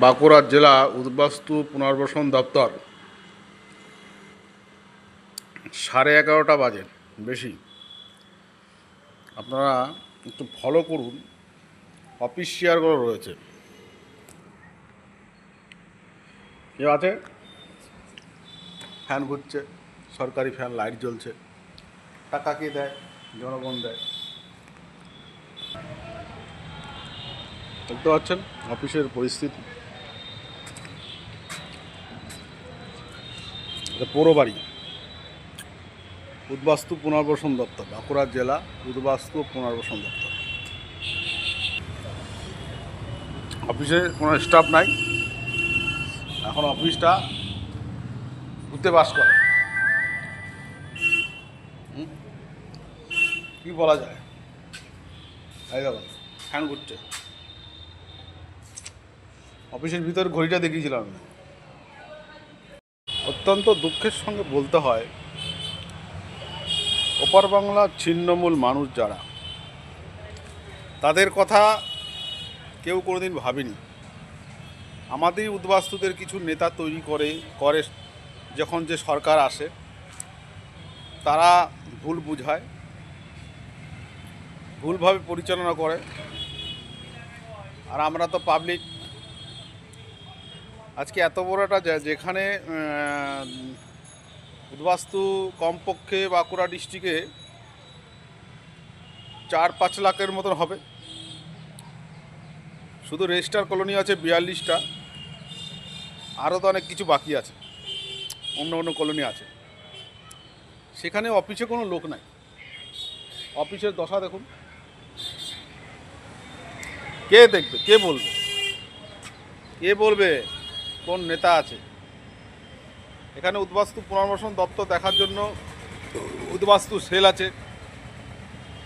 বাঁকুড়া জেলা উদ্বাস্তু পুনর্বাসন দপ্তর 11:30 বাজে বেশি। আপনারা একটু ফলো করুন, অফিস শেয়ারগুলো রয়েছে। কেউ আছে, ফ্যান ঘুরছে, সরকারি ফ্যান, লাইট জ্বলছে। টাকা কে দেয়? জনগণ দেয়। দেখতে পাচ্ছেন অফিসের পরিস্থিতি। এটা পৌরবাড়ি, উদ্বাস্তু পুনর্বাসন দপ্তর, বাঁকুড়া জেলা উদ্বাস্তু পুনর্বাসন দপ্তর। অফিসে কোনো স্টাফ নাই, এখন অফিসটা ভূতে বাস করে। কি বলা যায়? এই দেখুন ফ্যান ঘুরছে। অফিসের ভিতর ঘড়িটা দেখিয়েছিলাম আমি। অত্যন্ত দুঃখের সঙ্গে বলতে হয়, ওপার বাংলার ছিন্নমূল মানুষ যারা, তাদের কথা কেউ কোনোদিন ভাবেনি। আমাদের উদ্বাস্তুদের কিছু নেতা তৈরি করে যখন যে সরকার আসে, তারা ভুল বুঝায়, ভুলভাবে পরিচালনা করে। আর আমরা তো পাবলিক। আজকে এত বড় একটা যেখানে উদ্বাস্তু কমপক্ষে বাঁকুড়া ডিস্ট্রিক্টে 4-5 লাখের মতন হবে। শুধু রেজিস্টার কলোনি আছে 42টা, আরও তো অনেক কিছু বাকি আছে, অন্য অন্য কলোনি আছে। সেখানে অফিসে কোনো লোক নাই। অফিসের দশা দেখুন। কে দেখবে? কে বলবে? কে বলবে কোন নেতা আছে? এখানে উদ্বাস্তু পুনর্বাসন দপ্তর দেখার জন্য উদ্বাস্তু সেল আছে।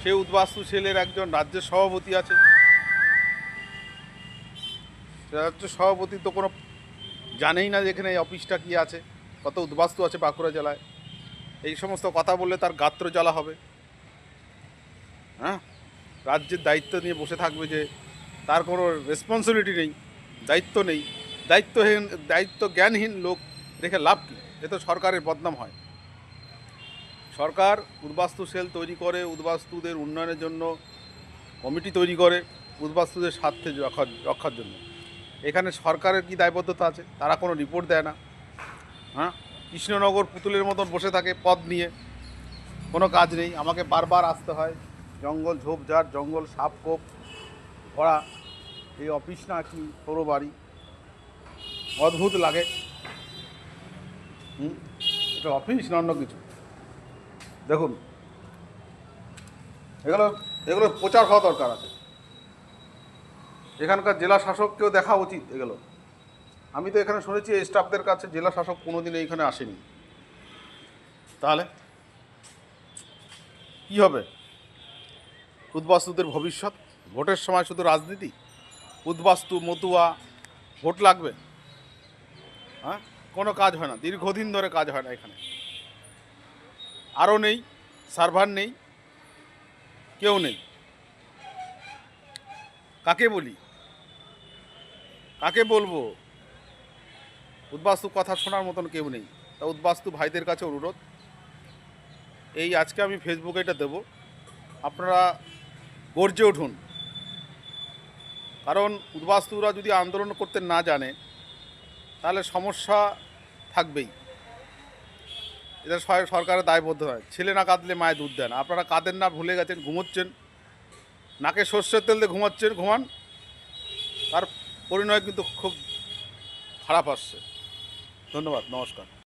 সেই উদ্বাস্তু সেলের একজন রাজ্যের সভাপতি আছে। রাজ্য সভাপতি তো কোনো জানেই না যে এখানে এই অফিসটা কী আছে, কত উদ্বাস্তু আছে বাঁকুড়া জেলায়। এই সমস্ত কথা বললে তার গাত্র জ্বালা হবে। হ্যাঁ, রাজ্যের দায়িত্ব নিয়ে বসে থাকবে যে তার কোনো রেসপন্সিবিলিটি নেই, দায়িত্ব নেই। দায়িত্ব জ্ঞানহীন লোক রেখে লাভ কী? এ তো সরকারের বদনাম হয়। সরকার উদ্বাস্তু সেল তৈরি করে, উদ্বাস্তুদের উন্নয়নের জন্য কমিটি তৈরি করে, উদ্বাস্তুদের স্বার্থে রক্ষার জন্য। এখানে সরকারের কি দায়বদ্ধতা আছে? তারা কোনো রিপোর্ট দেয় না। হ্যাঁ, কৃষ্ণনগর পুতুলের মতন বসে থাকে পদ নিয়ে, কোনো কাজ নেই। আমাকে বারবার আসতে হয়, জঙ্গল ঝোপঝাড়, জঙ্গল সাপ কোপ ভরা। এই অফিস না কি পুরো বাড়ি, অদ্ভুত লাগে। এটা অফিস না অন্য কিছু? দেখুন, এগুলো প্রচার হওয়া দরকার আছে। এখানকার জেলা শাসককেও দেখা উচিত এগুলো। আমি তো এখানে শুনেছি এই স্টাফদের কাছে জেলা শাসক কোনোদিন এইখানে আসেনি। তাহলে কি হবে? উদ্বাস্তুদের ভবিষ্যৎ? ভোটের সময় শুধু রাজনীতি, উদ্বাস্তু মতুয়া, ভোট লাগবে। হ্যাঁ, কোনো কাজ হয় না, দীর্ঘদিন ধরে কাজ হয় না এখানে। আরও নেই, সার্ভার নেই, কেউ নেই। কাকে বলি, কাকে বলবো? উদ্বাস্তু কথা শোনার মতন কেউ নেই। তা উদ্বাস্তু ভাইদের কাছে অনুরোধ, এই আজকে আমি ফেসবুকে এটা দেবো, আপনারা গর্জে উঠুন। কারণ উদ্বাস্তুরা যদি আন্দোলন করতে না জানে, তাহলে সমস্যা থাকবেই। এটা সরকারের দায়বদ্ধ হয়। ছেলে না কাঁদলে মায়ে দুধ দেন। আপনারা কাঁদেন না, ভুলে গেছেন, ঘুমোচ্ছেন, নাকে সর্ষের তেল দিয়ে ঘুমান। তার পরিণয় কিন্তু খুব খারাপ আসছে। ধন্যবাদ, নমস্কার।